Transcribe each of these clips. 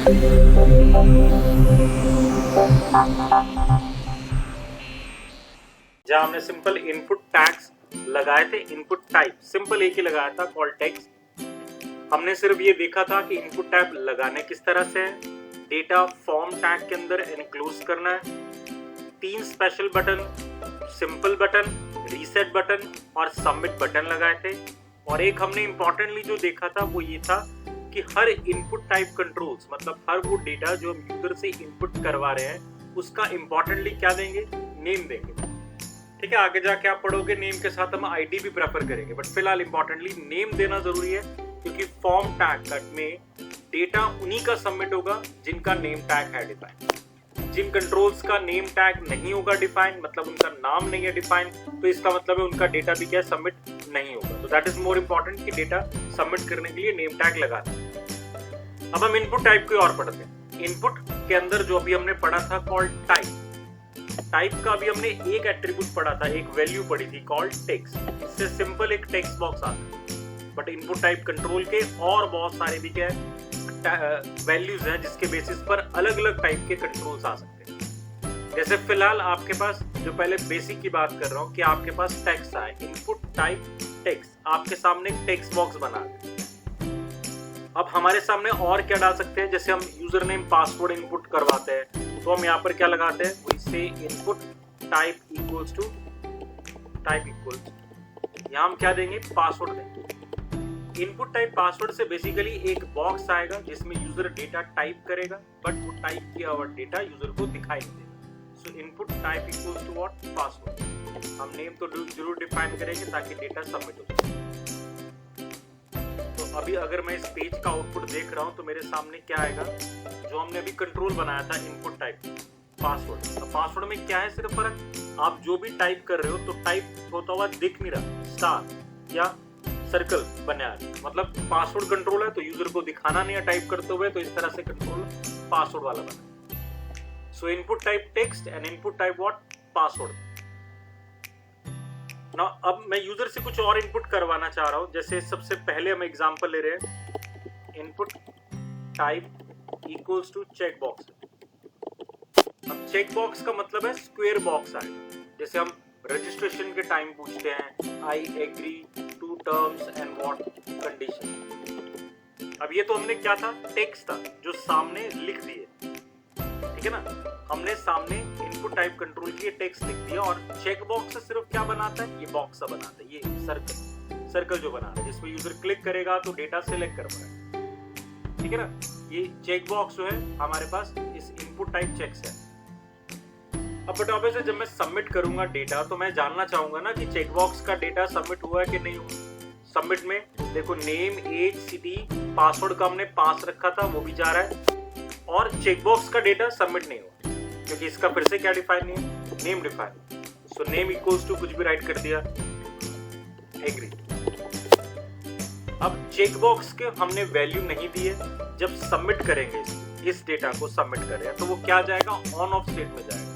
जहाँ हमने simple input tags लगाए थे, इनपुट टाइप सिंपल एक ही लगाया था कॉल टेक्स्ट। हमने सिर्फ ये देखा था कि इनपुट टाइप लगाने किस तरह से है, डेटा फॉर्म टैग के अंदर इनक्लूड करना है, 3 special button, simple button, reset button और सबमिट बटन लगाए थे। और एक हमने इंपॉर्टेंटली जो देखा था वो ये था कि हर इनपुट टाइप कंट्रोल्स, मतलब हर वो डेटा जो हम यूजर से इनपुट करवा रहे हैं उसका इंपॉर्टेंटली क्या देंगे, नेम देंगे। ठीक है, आगे जाके आप पढ़ोगे नेम के साथ हम आईडी भी प्रेफर करेंगे, बट फिलहाल इंपॉर्टेंटली नेम देना जरूरी है, क्योंकि फॉर्म टैग में डेटा उन्हीं का सबमिट होगा जिनका नेम टैग है डिफाइन। जिन कंट्रोल्स का नेम टैग नहीं होगा डिफाइन, मतलब उनका नाम नहीं है डिफाइन, तो इसका मतलब है उनका डेटा भी क्या सबमिट नहीं होगा। तो दैट इज मोर इम्पोर्टेंट कि डेटा सबमिट करने के लिए नेम टैग लगाना। अब हम इनपुट टाइप को और पढ़ते हैं। इनपुट के अंदर जो अभी हमने पढ़ा था कॉल्ड टाइप, टाइप का अभी हमने एक एट्रीब्यूट पढ़ा था, एक वैल्यू पढ़ी थी कॉल्ड टेक्स्ट। इससे सिंपल एक टेक्स्ट बॉक्स आता है, बट इनपुट टाइप कंट्रोल के और बहुत सारे भी क्या वैल्यूज हैं जिसके बेसिस पर अलग अलग टाइप के कंट्रोल्स आ सकते हैं। जैसे फिलहाल आपके पास जो पहले बेसिक की बात कर रहा हूँ कि आपके पास टेक्स्ट आए, इनपुट टाइप टेक्स्ट, आपके सामने टेक्स्ट बॉक्स बना है। अब हमारे सामने और क्या डाल सकते हैं, जैसे हम यूजर नेम पासवर्ड इनपुट करवाते हैं तो हम यहाँ पर क्या लगाते हैं, we say input type equals to type equals, यहाँ हम क्या देंगे, पासवर्ड देंगे। इनपुट टाइप पासवर्ड से बेसिकली एक बॉक्स आएगा जिसमें यूजर डेटा टाइप करेगा, बट वो टाइप किया हुआ डेटा यूजर को दिखाई नहीं देगा। So input type equals to what, password. हम नेम तो जरूर डिफाइन करेंगे ताकि डेटा सबमिट हो जाए। तो अभी अगर मैं इस पेज का आउटपुट देख रहा हूं तो मेरे सामने क्या आएगा, जो हमने अभी कंट्रोल बनाया था इनपुट टाइप पासवर्ड। तो पासवर्ड में क्या है सिर्फ फर्क, आप जो भी टाइप कर रहे हो तो टाइप होता हुआ दिख नहीं रहा, स्टार या सर्कल बना है, मतलब पासवर्ड कंट्रोल है तो यूजर को दिखाना नहीं है टाइप करते हुए, तो इस तरह से कंट्रोल पासवर्ड वाला बना। सो input type text and input type what, password. ना अब मैं यूजर से कुछ और इनपुट करवाना चाह रहा हूं, जैसे सबसे पहले हम एग्जांपल ले रहे हैं, input type equals to check box. अब चेक बॉक्स का मतलब है स्क्वायर बॉक्स आएगा, जैसे हम रजिस्ट्रेशन के टाइम पूछते हैं, I agree to terms and what condition. अब ये तो हमने क्या था, टेक्स्ट था जो सामने लिख दिए, ठीक है ना, हमने सामने इनपुट टाइप कंट्रोल के टेक्स्ट लिख दिया। और चेक बॉक्स सिर्फ क्या बनाता है, ये बॉक्स सा बनाता है, ये सर्कल जो बनाता है जिसमें यूजर क्लिक करेगा तो डेटा सिलेक्ट कर पाएगा, ठीक है ना। ये चेक बॉक्स जो है हमारे पास इस इनपुट टाइप चेक्स है। अब बट से जब मैं सबमिट करूंगा डेटा तो मैं जानना चाहूंगा ना कि चेकबॉक्स का डेटा सबमिट हुआ है कि नहीं हुआ। सबमिट में देखो नेम, एज, सिटी, पासवर्ड का हमने 5 रखा था वो भी जा रहा है, और चेकबॉक्स का डेटा सबमिट नहीं हुआ क्योंकि इसका फिर से क्या डिफाइन नहीं है, name define. So name equals to कुछ भी राइट कर दिया, एग्री। अब चेकबॉक्स के हमने वैल्यू नहीं दी है, जब सबमिट करेंगे इस डेटा को सबमिट कर रहे हैं तो वो क्या जाएगा, ऑन ऑफ स्टेट में जाएगा।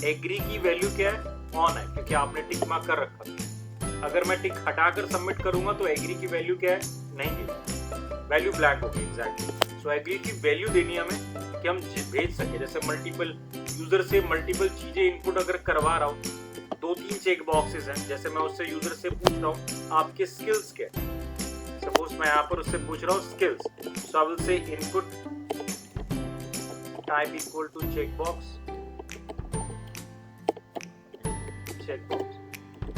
एग्री की वैल्यू क्या है, ऑन है, क्योंकि आपने टिक मार्क कर रखा था। अगर मैं टिक हटाकर सबमिट करूंगा तो एग्री की वैल्यू क्या है, नहीं है, वैल्यू ब्लैंक होगी एग्जैक्टली। सो एग्री की वैल्यू देनी है हमें कि हम भेज सके। जैसे मल्टीपल यूजर से मल्टीपल चीजें इनपुट अगर करवा रहा हूँ, 2-3 चेक बॉक्सेस हैं, जैसे मैं उससे यूजर से पूछ रहा हूँ आपके स्किल्स क्या है, सपोज मैं यहाँ पर उससे पूछ रहा हूँ skills, so I will say input type equal to check box, check box,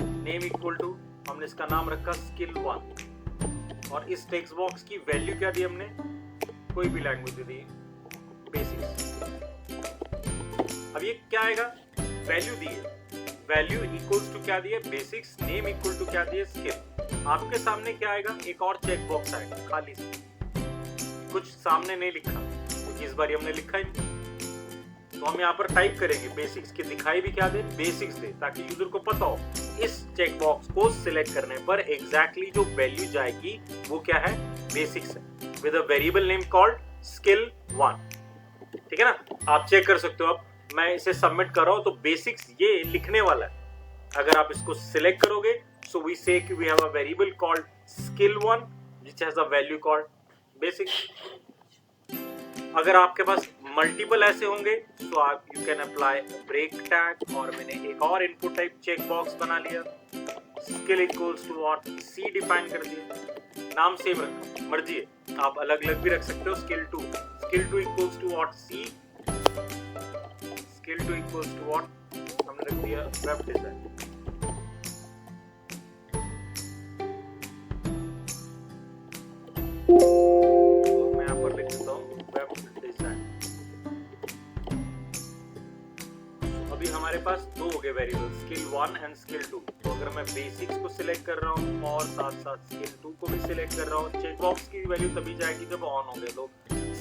name equal to, हमने इसका नाम रखा स्किल 1, और इस टेक्स्ट बॉक्स की वैल्यू क्या दी हमने, कोई भी लैंग्वेज दी, बेसिक्स। अब ये क्या आएगा, वैल्यू दी है, वैल्यू इक्वल्स टू क्या दिया, बेसिक्स, नेम इक्वल टू क्या दिया, स्किल। आपके सामने क्या आएगा, एक और चेक बॉक्स आएगा खाली से, कुछ सामने नहीं लिखा क्योंकि इस बार हमने लिखा ही नहीं, तो हम यहाँ पर टाइप करेंगे बेसिक्स के, दिखाई भी क्या दे, बेसिक्स दे, ताकि यूजर को पता हो इस चेक बॉक्स को सिलेक्ट करने पर एग्जैक्टली जो वैल्यू जाएगी वो क्या है, बेसिक्स है, with a variable name called skill 1, ठीक है ना। आप चेक कर सकते हो, अब मैं इसे सबमिट कर रहा हूं तो बेसिक्स ये लिखने वाला है। अगर आप इसको सिलेक्ट करोगे, सो वी से कि we have a variable called skill1 which has a value called basics। अगर आपके पास मल्टीपल ऐसे होंगे तो आप you can apply break tag, और मैंने एक और इनपुट टाइप चेक बॉक्स बना लिया, skill equals to what C define कर दिया, नाम सेम रखो, मर्जी है आप अलग अलग भी रख सकते हो। Skill two equals to what C, skill two equals to what हमने रख दिया वेब डिजाइन। मैं यहाँ पर लिख देता हूँ वेब डिजाइन। अभी हमारे पास दो हो गए वेरिएबल, स्किल 1 एंड स्किल 2। तो अगर मैं बेसिक्स को सिलेक्ट कर रहा हूँ और साथ साथ स्किल 2 को भी सिलेक्ट कर रहा हूँ, चेक बॉक्स की वैल्यू तभी जाएगी जब ऑन हो गए। तो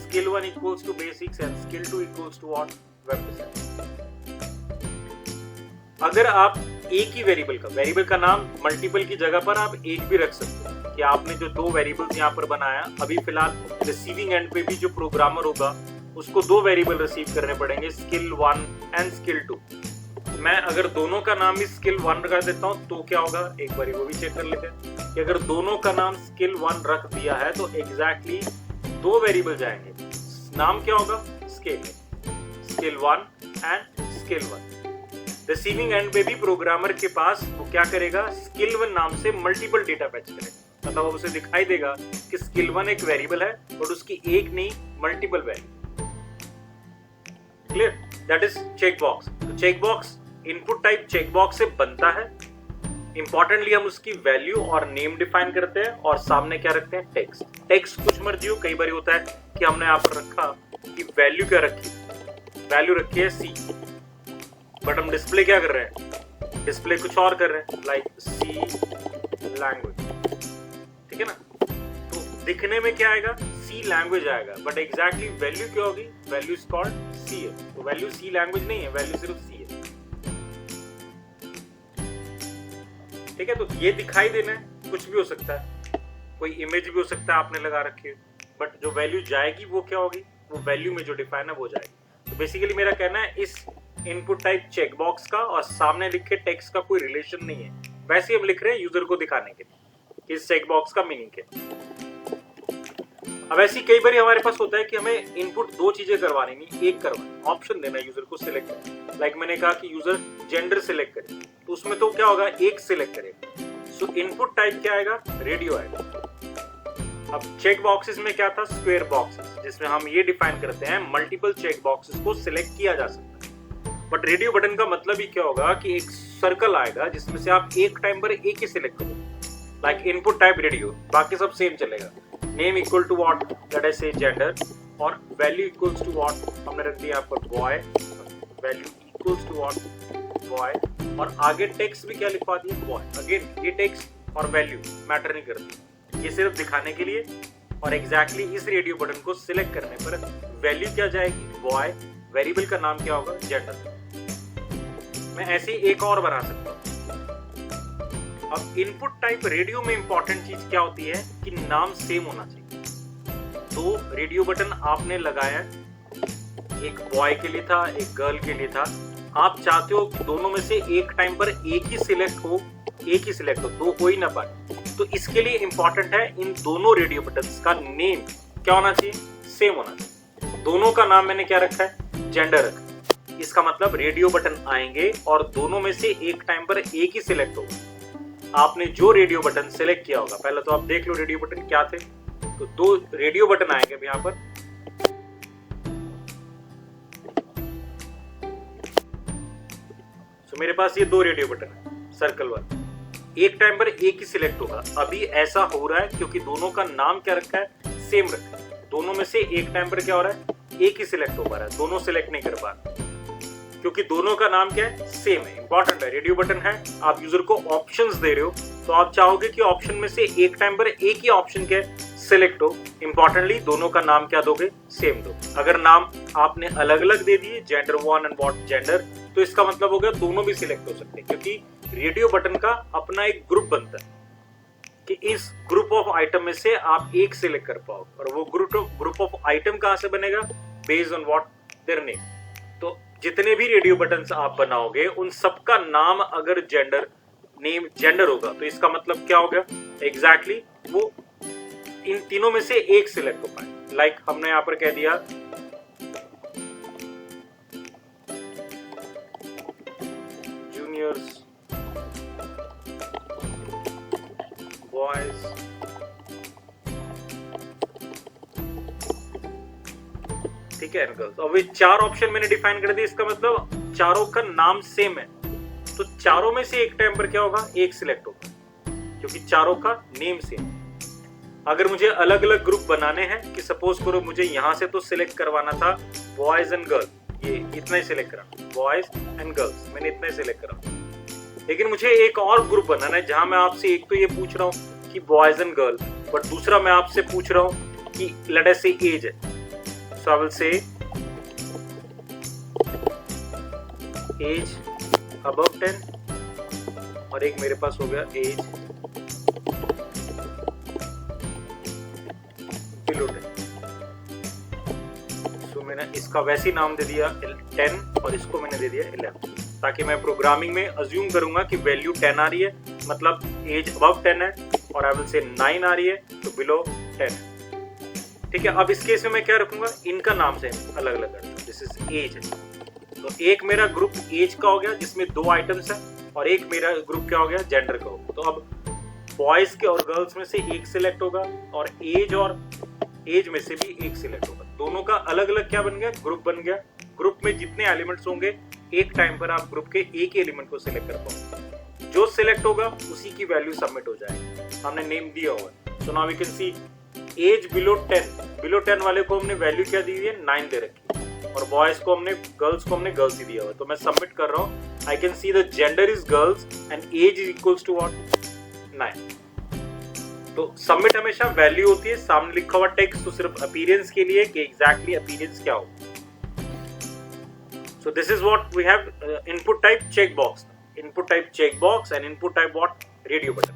skill 1 equals to basics and skill 2 equals to what web design. अगर आप एक ही वेरिएबल का नाम मल्टीपल की जगह पर आप एक भी रख सकते हो, कि आपने जो दो वेरिएबल्स यहाँ पर बनाया, अभी फिलहाल रिसीविंग एंड पे भी जो प्रोग्रामर होगा उसको दो वेरिएबल रिसीव करने पड़ेंगे, स्किल 1 एंड स्किल 2। मैं अगर दोनों का नाम भी स्किल 1 रख देता हूँ तो क्या होगा, एक बार वो भी चेक कर लेते हैं कि अगर दोनों का नाम स्किल 1 रख दिया है तो एग्जैक्टली दो वेरिएबल जाएंगे। नाम क्या होगा, skill 1 and skill 1। Receiving end पे भी प्रोग्रामर के पास वो क्या करेगा, स्किल 1 नाम से मल्टीपल डेटा फैच करेगा। मतलब उसे दिखाई देगा कि स्किल 1 एक वेरिएबल है और उसकी एक नहीं multiple value. Clear? That is check box. तो check box input type check box से बनता है। इंपॉर्टेंटली हम उसकी वैल्यू और नेम डिफाइन करते हैं और सामने क्या रखते हैं, टेक्स्ट कुछ मर्जी हो। कई बार होता है कि हमने यहाँ पर रखा कि वैल्यू क्या रखी, वैल्यू रखी है सी, बट हम डिस्प्ले क्या कर रहे हैं, डिस्प्ले कुछ और कर रहे हैं, लाइक सी लैंग्वेज। ठीक है ना? तो दिखने में क्या आएगा, सी लैंग्वेज आएगा, बट एग्जैक्टली वैल्यू क्या होगी, वैल्यू इज कॉल्ड सी है। तो वैल्यू सी लैंग्वेज नहीं है, वैल्यू सिर्फ सी है। ठीक है? तो ये दिखाई देना है, कुछ भी हो सकता है, कोई इमेज भी हो सकता है आपने लगा रखी है, बट जो वैल्यू जाएगी वो क्या होगी, वो वैल्यू में जो डिफाइन है वो जाएगी। तो बेसिकली मेरा कहना है इस इनपुट टाइप चेक बॉक्स का और सामने लिखे टेक्स्ट का कोई रिलेशन नहीं है, वैसे हम लिख रहे हैं यूजर को दिखाने के लिए कि इस चेक बॉक्स का मीनिंग क्या। अब ऐसी कई बार हमारे पास होता है कि हमें इनपुट दो चीजें करवानी नहीं, एक करवानी, ऑप्शन देना यूजर को सिलेक्ट करना। लाइक मैंने कहा कि यूजर जेंडर सिलेक्ट करे, तो उसमें तो क्या होगा, एक सिलेक्ट करेगा। सो इनपुट टाइप क्या आएगा, रेडियो आएगा। अब चेक बॉक्सेस में क्या था, स्क्वायर बॉक्सेस, जिसमें हम ये डिफाइन करते हैं मल्टीपल चेक बॉक्सेस को सिलेक्ट किया जा सकता है। बट रेडियो बटन का मतलब ही क्या होगा कि एक सर्कल आएगा जिसमें से आप एक टाइम पर एक ही सिलेक्ट करो, लाइक इनपुट टाइप रेडियो, बाकी सब सेम चलेगा। Name equal to what, let us say gender, और वैल्यू इक्वल्स टू व्हाट हमने रख दिया यहाँ पर boy, value equals to what boy, और आगे टेक्स्ट भी क्या लिखवा दिया, बॉय। अगेन ये टेक्स्ट और वैल्यू मैटर नहीं करती, ये सिर्फ दिखाने के लिए। और एग्जैक्टली इस रेडियो बटन को सिलेक्ट करने पर वैल्यू क्या जाएगी, बॉय, वेरिएबल का नाम क्या होगा, जेंडर। मैं ऐसे ही एक और बना सकता हूँ। अब इनपुट टाइप रेडियो में इंपॉर्टेंट चीज क्या होती है कि नाम सेम होना चाहिए। तो रेडियो बटन आपने लगाया, एक बॉय के लिए था, एक गर्ल के लिए था। आप चाहते हो कि दोनों में से एक टाइम पर एक ही सिलेक्ट हो, दो हो ही ना पाए। तो इसके लिए इंपॉर्टेंट है इन दोनों रेडियो बटन्स का नेम क्या होना चाहिए, सेम होना चाहिए। दोनों का नाम मैंने क्या रखा है, जेंडर रखा। इसका मतलब रेडियो बटन आएंगे और दोनों में से एक टाइम पर एक ही सिलेक्ट होगा। आपने जो रेडियो बटन सिलेक्ट किया होगा, पहले तो आप देख लो रेडियो बटन क्या थे। तो दो रेडियो बटन आएंगे अब यहाँ पर, तो मेरे पास ये दो रेडियो बटन है, सर्कल वाला, एक टाइम पर एक ही सिलेक्ट होगा। अभी ऐसा हो रहा है क्योंकि दोनों का नाम क्या रखा है, सेम रखा है। दोनों में से एक टाइम पर क्या हो रहा है, एक ही सिलेक्ट हो पा रहा है, दोनों सिलेक्ट नहीं कर पा रहे क्योंकि दोनों का नाम क्या है, सेम है। इंपॉर्टेंट है, रेडियो बटन है, आप यूजर को ऑप्शंस दे रहे हो, तो आप चाहोगे कि ऑप्शन में से एक टाइम पर एक ही ऑप्शन क्या सिलेक्ट हो। इंपॉर्टेंटली दोनों का नाम क्या दोगे, सेम दो। अगर नाम आपने अलग अलग दे दिए, जेंडर 1 एंड व्हाट जेंडर, तो इसका मतलब हो गया दोनों भी सिलेक्ट हो सकते हैं, क्योंकि रेडियो बटन का अपना एक ग्रुप बनता है कि इस ग्रुप ऑफ आइटम में से आप एक सिलेक्ट कर पाओ। और वो ग्रुप ऑफ आइटम कहां से बनेगा, based on what their name. तो जितने भी रेडियो बटन्स आप बनाओगे उन सबका नाम अगर नेम जेंडर होगा, तो इसका मतलब क्या हो गया, एग्जैक्टली वो इन तीनों में से एक सिलेक्ट हो पाए। लाइक हमने यहाँ पर कह दिया ठीक है, एंड गर्ल्स। अब ये 4 ऑप्शन मैंने डिफाइन कर दिए, इसका मतलब चारों का नाम सेम है, तो चारों में से एक टाइम पर क्या होगा, एक सिलेक्ट होगा, क्योंकि चारों का नेम सेम। अगर मुझे अलग अलग ग्रुप बनाने हैं, कि सपोज करो मुझे यहाँ से तो सिलेक्ट करवाना था बॉयज एंड गर्ल्स, ये इतना ही सिलेक्ट करा, बॉयज एंड गर्ल्स मैंने इतना ही सिलेक्ट करा, लेकिन मुझे एक और ग्रुप बनाना है जहां मैं आपसे एक तो ये पूछ रहा हूँ कि बॉयज एंड गर्ल्स, बट दूसरा मैं आपसे पूछ रहा हूँ कि लेट अस से एज है, so I will say age above 10, और एक मेरे पास हो गया एज बिलो 10। सो मैंने इसका वैसे ही नाम दे दिया 10 और इसको मैंने दे दिया 11, ताकि मैं प्रोग्रामिंग में अज्यूम करूंगा कि वैल्यू 10 आ रही है, मतलब एज अबव 10 है, और आई विल से 9 आ रही है तो बिलो 10। ठीक है, अब इस केस में मैं क्या रखूंगा, इनका नाम से अलग अलग करता हूं, दिस इज एज है। तो एक मेरा ग्रुप एज का हो गया जिसमें 2 आइटम्स है, और एक मेरा ग्रुप क्या हो गया, जेंडर का हो गया। तो अब बॉयज के और गर्ल्स में से एक सिलेक्ट होगा, और एज में से भी एक सिलेक्ट होगा। दोनों का अलग अलग क्या बन गया, ग्रुप बन गया। ग्रुप में जितने एलिमेंट्स होंगे, एक टाइम पर आप ग्रुप के एक ही एलिमेंट को सिलेक्ट कर पाओगे, जो सिलेक्ट होगा उसी की वैल्यू सबमिट हो जाएगी। हमने नेम दिया हुआ है, so now we can see as below 10 वाले को हमने वैल्यू क्या दी है, 9 दे रखी, और बॉयज को हमने गर्ल्स गर्ल्स ही दिया हुआ है। तो मैं सबमिट कर रहा हूँ, I can see the gender is girls and age is equals to what, 9। तो सबमिट हमेशा वैल्यू होती है, सामने लिखा हुआ टेक्स्ट तो सिर्फ अपीयरेंस के लिए कि एग्जैक्टली अपीयरेंस क्या हो। So this is what we have input type checkbox and input type what, radio button।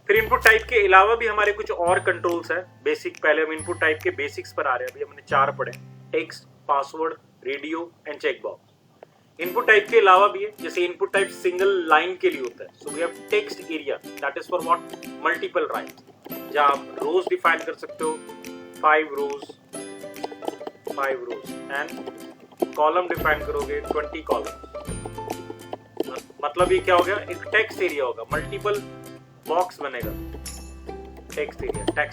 फिर इनपुट टाइप के अलावा भी हमारे कुछ और कंट्रोल्स है बेसिक। पहले हम इनपुट टाइप के बेसिक्स पर आ रहे हैं, अभी हमने 4 पढ़े, text, password, radio and checkbox. Input type के अलावा भी है, जैसे इनपुट टाइप सिंगल लाइन के लिए होता है, so we have text area, that is for what, multiple lines, जहां आप रोज डिफाइन कर सकते हो, 5 रोज एंड कॉलम डिफाइन करोगे 20 कॉलम। मतलब ये क्या हो गया, एक टेक्स्ट एरिया होगा, मल्टीपल बॉक्स बनेगा टेक्स्ट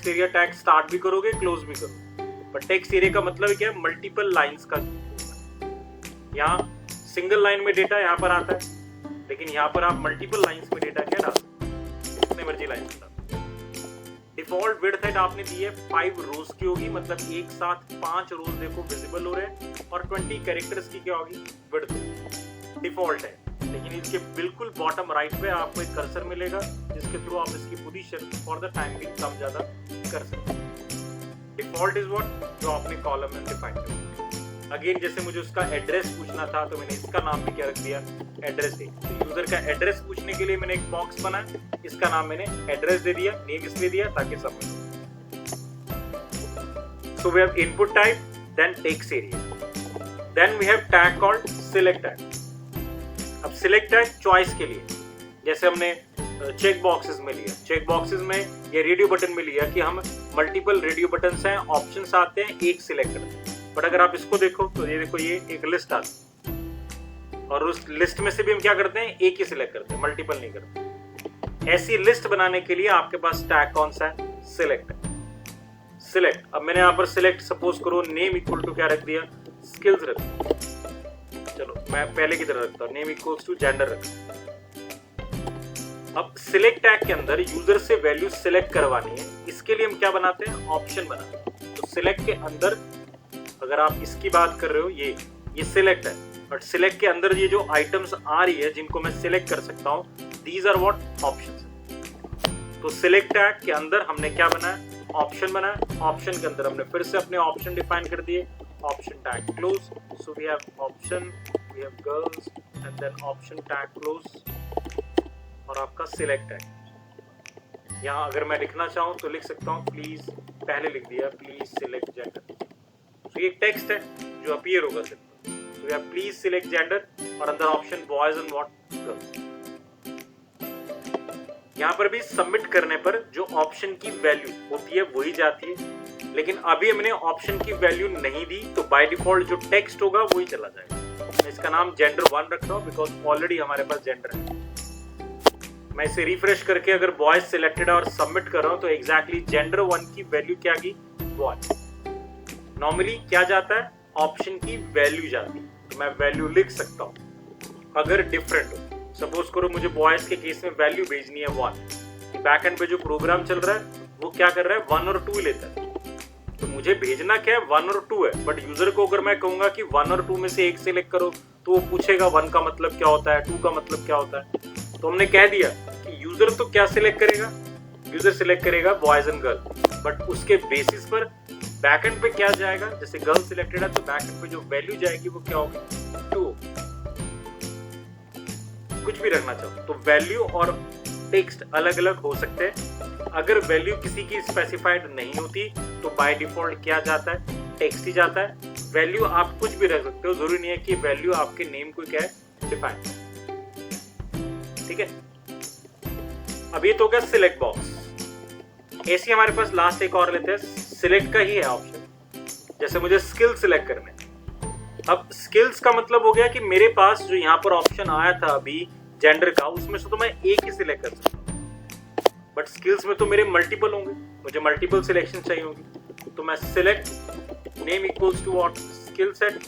एरिया टैग स्टार्ट भी करोगे क्लोज भी करोगे, पर टेक्स्ट एरिया का मतलब क्या है, मल्टीपल लाइंस का। यहाँ सिंगल लाइन में डेटा यहाँ पर आता है, लेकिन यहाँ पर आप मल्टीपल लाइंस में डेटा क्या डाल सकते हो, जितने मर्जी लाइंस डाल। डिफॉल्ट विड्थ हाइट आपने दी है 5 रोज की होगी, मतलब एक साथ 5 रोज देखो विजिबल हो रहे हैं, और 20 कैरेक्टर्स की क्या होगी, विड्थ डिफॉल्ट है। लेकिन इसके बिल्कुल बॉटम राइट पे आपको एक कर्सर मिलेगा, जिसके थ्रू आप इसकी पोजीशन फॉर द टाइम भी कम ज्यादा कर सकते हैं। डिफॉल्ट इज व्हाट, जो आपने कॉलम में डिफाइन किया। अगेन जैसे मुझे उसका एड्रेस पूछना था, तो मैंने इसका नाम भी क्या रख दिया, एड्रेस दे। तो यूजर का एड्रेस पूछने के लिए मैंने एक बॉक्स बनाया, इसका नाम मैंने एड्रेस दे दिया, नेम इसलिए दिया ताकि submit. So we have input type, then text area, then we have tag called select tag. अब सिलेक्ट टैग चॉइस के लिए, जैसे हमने चेक बॉक्सेस में लिया, चेक बॉक्सेस में या रेडियो बटन में लिया कि हम मल्टीपल रेडियो बटन्स हैं, ऑप्शंस आते हैं, एक सिलेक्ट करते हैं। बट अगर आप इसको देखो तो ये देखो, ये एक लिस्ट आती है, और उस लिस्ट में से भी हम क्या करते हैं, एक ही सिलेक्ट करते हैं, मल्टीपल नहीं करते। ऐसी लिस्ट बनाने के लिए आपके पास टैग कौन सा है, सिलेक्ट है। सिलेक्ट, अब मैंने यहाँ पर सिलेक्ट सपोज करो नेम इक्वल टू क्या रख दिया, स्किल्स रख दिया। चलो मैं पहले की तरह रखता हूँ, नेम इक्वल्स टू जेंडर रखता हूँ। अब सिलेक्ट टैग के अंदर यूजर से वैल्यू सिलेक्ट करवानी है, इसके लिए हम क्या बनाते हैं, ऑप्शन बनाते हैं। तो सिलेक्ट के अंदर अगर आप इसकी बात कर रहे हो, ये सिलेक्ट है, बट सिलेक्ट के अंदर ये जो आइटम्स आ रही है जिनको मैं सिलेक्ट कर सकता हूँ, दीज आर व्हाट, ऑप्शंस। तो सिलेक्ट टैग के अंदर हमने क्या बनाया, ऑप्शन बनाया। ऑप्शन के अंदर हमने फिर से अपने ऑप्शन डिफाइन कर दिए, option tag close. So we have option, we have girls and then option tag close, और आपका सिलेक्ट टैग। यहाँ अगर मैं लिखना चाहूँ तो लिख सकता हूँ प्लीज, पहले लिख दिया प्लीज सिलेक्ट जेंडर। तो ये टेक्स्ट है जो अपीयर होगा सिर्फ। So we have please select gender, और अंदर option boys and what, girls. यहाँ पर भी सबमिट करने पर जो ऑप्शन की वैल्यू होती है वही जाती है, लेकिन अभी हमने ऑप्शन की वैल्यू नहीं दी, तो बाय डिफॉल्ट जो टेक्स्ट होगा वही चला जाएगा। मैं इसका नाम जेंडर 1 रख रहा हूँ, बिकॉज ऑलरेडी हमारे पास जेंडर है। मैं इसे रिफ्रेश करके अगर बॉयज सिलेक्टेड है और सबमिट कर रहा हूँ, तो एग्जैक्टली जेंडर 1 की वैल्यू क्या की, 1। नॉर्मली क्या जाता है, ऑप्शन की वैल्यू जाती है, तो मैं वैल्यू लिख सकता हूँ अगर डिफरेंट हो। सपोज करो मुझे बॉयज के केस में वैल्यू भेजनी है 1, बैक एंड पे जो प्रोग्राम चल रहा है वो क्या कर रहा है 1 और 2 लेता है, तो मुझे भेजना क्या है 1 और 2 है, बट यूजर को अगर मैं कहूंगा कि 1 और 2 में से एक सिलेक्ट करो तो वो पूछेगा 1 का मतलब क्या होता है, 2 का मतलब क्या होता है। तो हमने कह दिया कि यूजर तो क्या सिलेक्ट करेगा, यूजर सिलेक्ट करेगा बॉयज एंड गर्ल, बट उसके बेसिस पर बैकएंड पे क्या जाएगा, जैसे गर्ल सिलेक्टेड है तो बैकएंड पे जो वैल्यू जाएगी वो क्या होगी 2। कुछ भी रखना चाहो तो वैल्यू और टेक्स्ट अलग अलग हो सकते हैं। अगर वैल्यू किसी की स्पेसिफाइड नहीं होती तो बाय डिफॉल्ट क्या जाता है, टेक्स्ट ही जाता है। वैल्यू आप कुछ भी रख सकते हो, जरूरी नहीं है कि वैल्यू आपके नेम को क्या है डिफाइन, ठीक है। अब ये तो हो गया सिलेक्ट बॉक्स। ऐसे हमारे पास लास्ट एक और लेते हैं, सिलेक्ट का ही है ऑप्शन। जैसे मुझे स्किल सिलेक्ट करने, अब स्किल्स का मतलब हो गया कि मेरे पास जो यहाँ पर ऑप्शन आया था अभी जेंडर का, उसमें से तो मैं एक ही सिलेक्ट कर सकता हूँ, बट स्किल्स में तो मेरे मल्टीपल होंगे, मुझे मल्टीपल सिलेक्शन चाहिए होंगी। तो मैं select name equals to what skill set,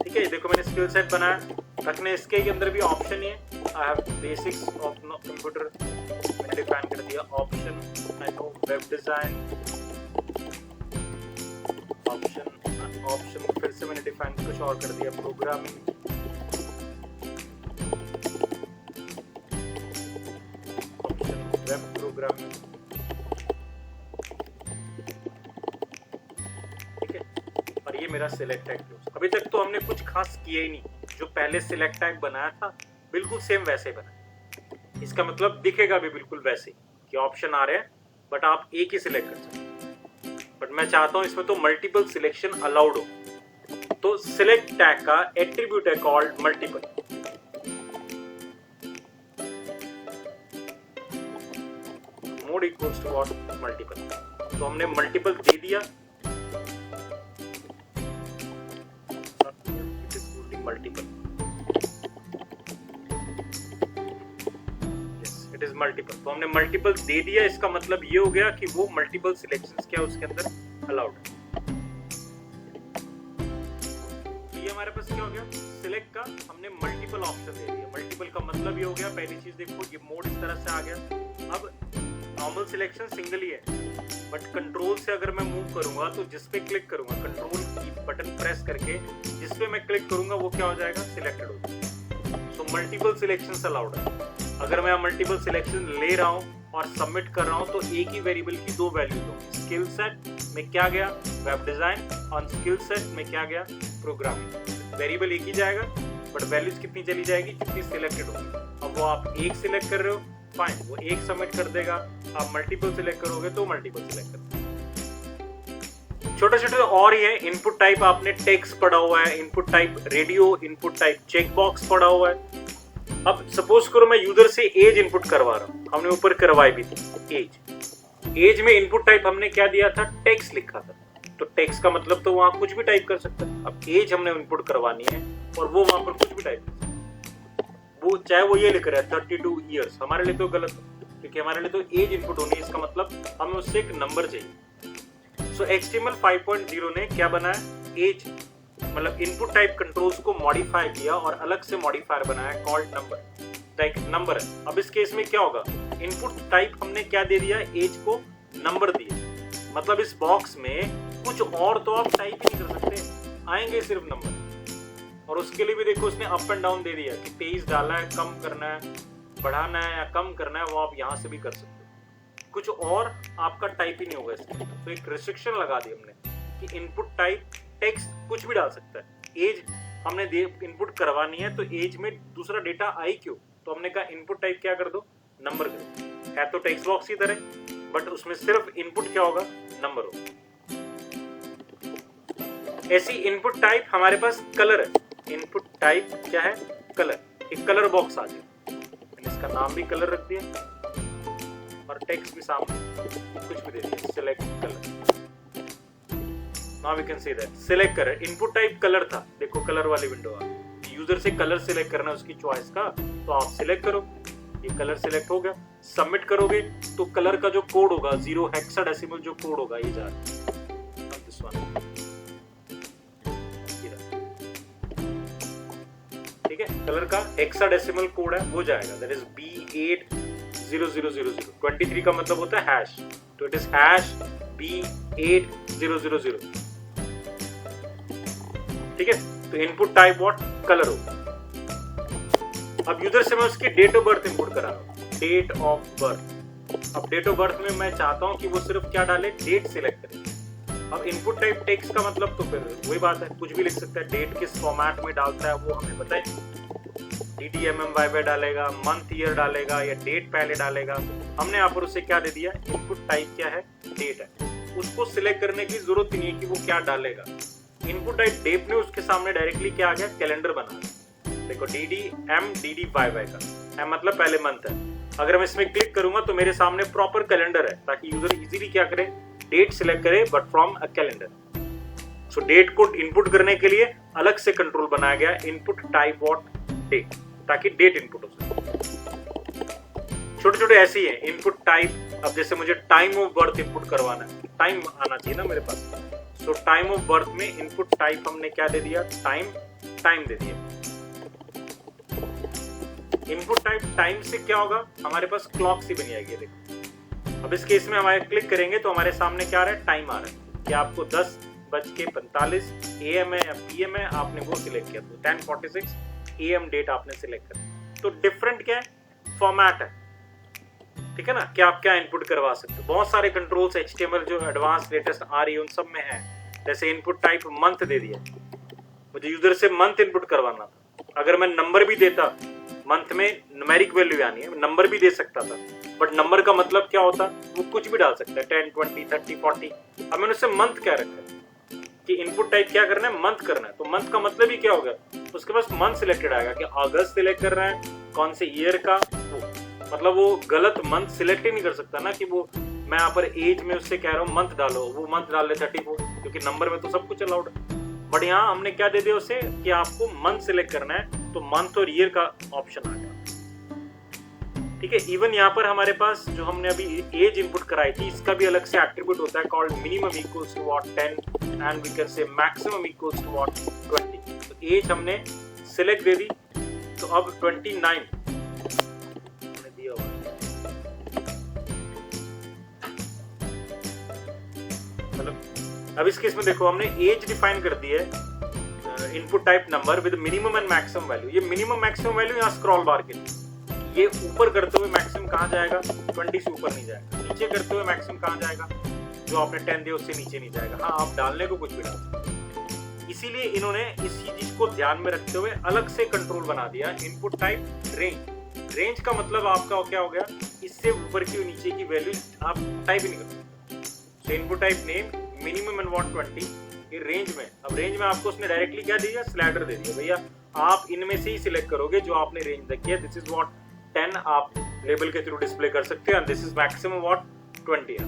ठीक है। देखो मैंने स्किल सेट बनाया, रखने इसके अंदर भी ऑप्शन ही है। I have basics of computer, मैंने डिफाइन कर दिया option, I know web design option, फिर से मैंने डिफाइन कुछ और कर दिया प्रोग्रामिंग, ऑप्शन वेब प्रोग्रामिंग, ठीक है। और ये मेरा सिलेक्ट टैग क्लोज। अभी तक तो हमने कुछ खास किया ही नहीं, जो पहले सिलेक्ट टैग बनाया था बिल्कुल सेम वैसे ही बना। इसका मतलब दिखेगा भी बिल्कुल वैसे कि ऑप्शन आ रहे हैं बट आप एक ही सिलेक्ट कर सकते हैं, बट मैं चाहता हूं इसमें तो मल्टीपल सिलेक्शन अलाउड हो। तो सिलेक्ट टैग का एट्रीब्यूट है called multiple. Mode equals to what multiple, तो हमने मल्टीपल दे दिया, मल्टीपल, इट इज मल्टीपल। तो हमने मल्टीपल दे दिया, इसका मतलब ये हो गया कि वो मल्टीपल सिलेक्शंस क्या उसके अंदर अलाउड है। ये हमारे पास क्या हो गया, सिलेक्ट का हमने मल्टीपल ऑप्शन दे दिया। मल्टीपल का मतलब ये हो गया, पहली चीज देखो ये मोड इस तरह से आ गया। अब नॉर्मल सिलेक्शन सिंगल ही है, बट कंट्रोल से अगर मैं मूव करूंगा तो जिस पे क्लिक करूंगा, कंट्रोल की बटन प्रेस करके जिस पे मैं क्लिक करूंगा वो क्या हो जाएगा, सिलेक्टेड हो जाएगा। सो मल्टीपल सिलेक्शंस अलाउड है। अगर मैं मल्टीपल सिलेक्शन ले रहा हूं और सबमिट कर रहा हूं तो एक ही वेरिएबल की दो वैल्यूज होंगी। स्किल सेट में क्या गया, वेब डिजाइन, और स्किल सेट में क्या गया, प्रोग्रामिंग। वेरिएबल एक ही जाएगा बट वैल्यूज कितनी चली जाएगी, जितनी सिलेक्टेड होगी। अब वो आप एक सिलेक्ट कर रहे हो, फाइन, वो एक सबमिट कर देगा। आप मल्टीपल सिलेक्ट करोगे तो मल्टीपल सिलेक्ट कर देगा। छोटे छोटे और ही है। इनपुट टाइप आपने टेक्स्ट पढ़ा हुआ है, input type radio, input type check box पढ़ा हुआ है। अब सपोज करो मैं यूजर से एज इनपुट करवा रहा हूं, हमने ऊपर करवाई भी थी एज। एज में इनपुट टाइप हमने क्या दिया था, टेक्स्ट लिखा था, तो टेक्स्ट का मतलब तो वहां कुछ भी टाइप कर सकता है। अब एज हमने इनपुट करवानी है और वो वहां पर कुछ भी टाइप कर सकता है, वो चाहे वो ये लिख रहा है 32 ईयर्स, हमारे लिए तो गलत है क्योंकि हमारे लिए तो एज इनपुट होनी है। इसका मतलब हमें उससे एक नंबर चाहिए। सो HTML 5.0 ने क्या बनाया, एज मतलब इनपुट टाइप कंट्रोल्स को मॉडिफाई किया और अलग से मॉडिफायर बनाया कॉल्ड नंबर। टाइप नंबर है। अब इस केस में क्या होगा, इनपुट टाइप हमने क्या दे दिया, एज को नंबर दिया। मतलब इस बॉक्स में कुछ और तो आप टाइप ही नहीं कर सकते, आएंगे सिर्फ नंबर। और उसके लिए भी देखो उसने अप एंड डाउन दे दिया कि 23 डाला है, कम करना है, बढ़ाना है या कम करना है, वो आप यहाँ से भी कर सकते हो। कुछ और आपका टाइप ही नहीं होगा इसमें। तो एक रिस्ट्रिक्शन लगा दी हमने कि इनपुट टाइप टेक्स्ट कुछ भी डाल सकता है। एज हमने इनपुट करवानी है तो एज में दूसरा डेटा आई क्यों, तो हमने कहा इनपुट टाइप क्या कर दो, नंबर कर दो। है तो टेक्स्ट बॉक्स की तरह बट उसमें सिर्फ इनपुट क्या होगा, नंबर होगा। ऐसी इनपुट टाइप हमारे पास कलर है। इनपुट टाइप क्या है, कलर। एक कलर बॉक्स आ गया, मैंने इसका नाम भी कलर रख दिया और टेक्स्ट भी सामने कुछ भी दे दिया, select colour. Now we can see that select colour, input type colour था, देखो कलर वाली विंडो आ गई। यूजर से कलर सिलेक्ट करना है उसकी चॉइस का, तो आप सिलेक्ट करो, ये कलर सिलेक्ट हो गया। सबमिट करोगे तो कलर का जो कोड होगा 0 हेक्साडेसिमल जो कोड होगा ये जा रहा है। ठीक है, कलर का हेक्साडेसिमल कोड है वो जाएगा, दैट इज B80000। 23 का मतलब होता है हैश, तो इट इज हैश B8000। ठीक है, तो इनपुट टाइप व्हाट, कलर होगा। अब यूजर से मैं उसकी डेट ऑफ बर्थ इनपुट करा रहा हूं, डेट ऑफ बर्थ। अब डेट ऑफ बर्थ में मैं चाहता हूं कि वो सिर्फ क्या डाले, डेट सिलेक्ट करे। अब इनपुट टाइप टेक्स्ट का मतलब तो फिर वही बात है, कुछ भी लिख सकता है। डेट किस फॉर्मेट में डालता है वो हमें पता है, DDMMYY डालेगा, मंथ ईयर डालेगा या डेट पहले डालेगा। हमने यहाँ पर उसे क्या दे दिया, इनपुट टाइप क्या है, डेट है। उसको सिलेक्ट करने की जरूरत नहीं है कि वो क्या डालेगा। इनपुट टाइप डेट ने उसके सामने डायरेक्टली क्या आ गया, कैलेंडर बना। देखो DDMDDYY का M मतलब पहले मंथ है। अगर मैं इसमें क्लिक करूंगा तो मेरे सामने प्रॉपर कैलेंडर है, ताकि यूजर इजीली क्या करे, डेट सिलेक्ट करे but from a calendar. So date को इनपुट करने के लिए अलग से कंट्रोल बनाया गया, इनपुट टाइप व्हाट, डेट, ताकि डेट इनपुट हो सके। छोटे छोटे ऐसे ही है इनपुट टाइप। अब जैसे मुझे टाइम ऑफ बर्थ इनपुट करवाना है, टाइम आना चाहिए ना मेरे पास। सो टाइम ऑफ बर्थ में इनपुट टाइप हमने क्या दे दिया, टाइम दे दिया। इनपुट टाइप टाइम से क्या होगा, हमारे पास क्लॉक सी बनी आएगी। देखो अब इस केस में हमारे क्लिक करेंगे तो हमारे सामने क्या आ रहा है, टाइम आ रहा है कि आपको 10:45 AM है या PM है, आपने वो सिलेक्ट किया, तो 10:46 AM डेट आपने सिलेक्ट कर। तो डिफरेंट क्या है, फॉर्मेट है। ठीक है ना, कि आप क्या इनपुट करवा सकते हो। बहुत सारे कंट्रोल्स HTML जो एडवांस लेटेस्ट आ रही है उन सब में है। जैसे इनपुट टाइप मंथ दे दिया, मुझे यूजर से मंथ इनपुट करवाना था। अगर मैं नंबर भी देता, मंथ में न्यूमेरिक वैल्यू यानी है, नंबर भी दे सकता था, बट नंबर का मतलब क्या होता, वो कुछ भी डाल सकता है, 10, 20, 30, 40। अब मैंने उससे मंथ क्या रखा है कि इनपुट टाइप क्या करना है, मंथ करना है। तो मंथ का मतलब ही क्या होगा, उसके पास मंथ सिलेक्टेड आएगा कि अगस्त सिलेक्ट कर रहा है, कौन से ईयर का। वो मतलब वो गलत मंथ सिलेक्ट ही नहीं कर सकता ना, कि वो मैं यहाँ पर एज में उससे कह रहा हूँ मंथ डालो, वो मंथ डाल ले 34, क्योंकि नंबर में तो सब कुछ अलाउड है। बट यहाँ हमने क्या दे दिया उसे कि आपको मंथ सिलेक्ट करना है, तो मंथ और ईयर का ऑप्शन आ गया। ठीक है, इवन यहाँ पर हमारे पास जो हमने अभी एज इनपुट कराई थी, इसका भी अलग से एट्रीब्यूट होता है called minimum equals to what 10 and we can say maximum equals to what 20। तो एज हमने सिलेक्ट दे दी, तो अब 29 दिया हुआ है। मतलब अब इस केस में देखो हमने एज डिफाइन कर दी है, input type number with minimum and maximum value. ये मिनिमम मैक्सिमम वैल्यू यहाँ स्क्रॉल बार के लिए, ये ऊपर करते हुए मैक्सिमम कहाँ जाएगा, 20 से ऊपर नहीं जाएगा। नीचे करते हुए मैक्सिमम कहाँ जाएगा, जो आपने 10 दिया उससे नीचे नहीं जाएगा। हाँ, आप डालने को कुछ भी डाल सकते। इसीलिए इन्होंने इसी चीज को ध्यान में रखते हुए अलग से कंट्रोल बना दिया, इनपुट टाइप रेंज। रेंज का मतलब आपका क्या हो गया, इससे ऊपर की और नीचे की वैल्यू आप टाइप ही नहीं कर सकते। Input type name minimum and what 20, ये रेंज में। अब रेंज में आपको उसने डायरेक्टली क्या दिया, स्लाइडर दे दिया, भैया आप इनमें से ही सिलेक्ट करोगे जो आपने रेंज रखी है। दिस इज व्हाट 10 आप लेबल के थ्रू डिस्प्ले कर सकते हो, and this is maximum what 20 है।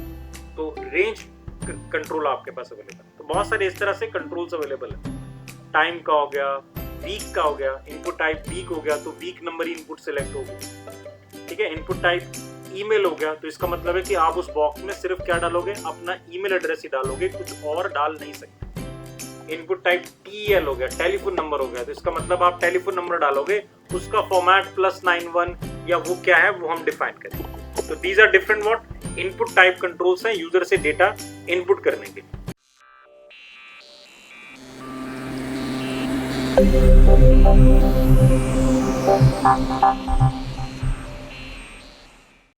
तो रेंज कंट्रोल आपके पास अवेलेबल है। तो बहुत सारे इस तरह से कंट्रोल्स अवेलेबल है। टाइम का हो गया, वीक का हो गया, इनपुट टाइप वीक हो गया तो वीक नंबर इनपुट सेलेक्ट होगा। ठीक है, इनपुट टाइप ईमेल हो गया, तो इसका मतलब है कि आप उस बॉक्स में सिर्फ क्या डालोगे, अपना ईमेल एड्रेस ही डालोगे, कुछ और डाल नहीं सकते। इनपुट टाइप TL हो गया, टेलीफोन नंबर हो गया, तो इसका मतलब आप टेलीफोन नंबर डालोगे, उसका फॉर्मेट +91 या वो क्या है वो हम डिफाइन करेंगे। तो these are different what input type controls हैं यूजर से डेटा इनपुट करने के लिए।